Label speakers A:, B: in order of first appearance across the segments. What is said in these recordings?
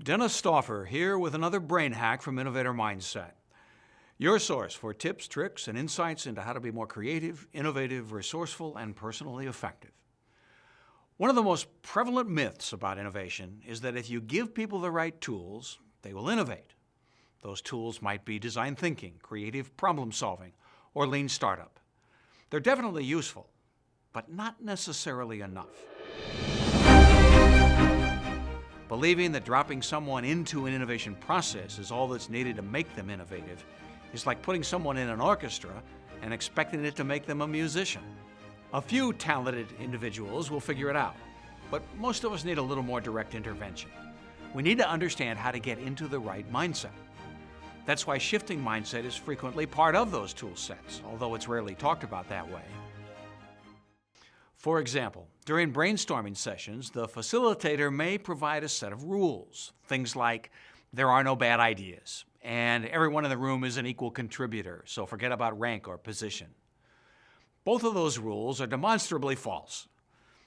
A: Dennis Stauffer here with another brain hack from Innovator Mindset. Your source for tips, tricks, and insights into how to be more creative, innovative, resourceful, and personally effective. One of the most prevalent myths about innovation is that if you give people the right tools, they will innovate. Those tools might be design thinking, creative problem solving, or lean startup. They're definitely useful, but not necessarily enough. Believing that dropping someone into an innovation process is all that's needed to make them innovative is like putting someone in an orchestra and expecting it to make them a musician. A few talented individuals will figure it out, but most of us need a little more direct intervention. We need to understand how to get into the right mindset. That's why shifting mindset is frequently part of those tool sets, although it's rarely talked about that way. For example, during brainstorming sessions, the facilitator may provide a set of rules. Things like, there are no bad ideas, and everyone in the room is an equal contributor, so forget about rank or position. Both of those rules are demonstrably false,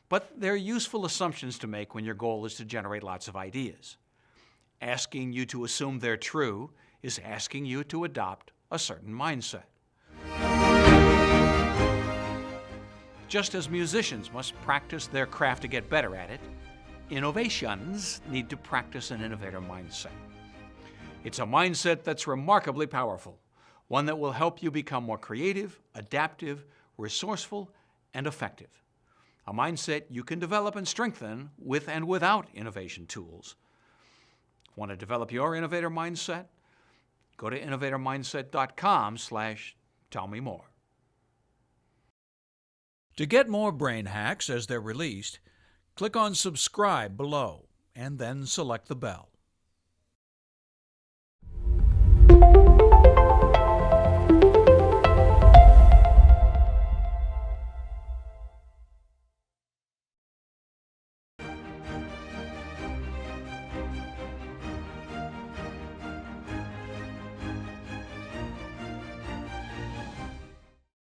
A: but they're useful assumptions to make when your goal is to generate lots of ideas. Asking you to assume they're true is asking you to adopt a certain mindset. Just as musicians must practice their craft to get better at it, Innovacians need to practice an innovator mindset. It's a mindset that's remarkably powerful, one that will help you become more creative, adaptive, resourceful, and effective. A mindset you can develop and strengthen with and without innovation tools. Want to develop your innovator mindset? Go to innovatormindset.com/tellmemore. To get more brain hacks as they're released, click on subscribe below and then select the bell.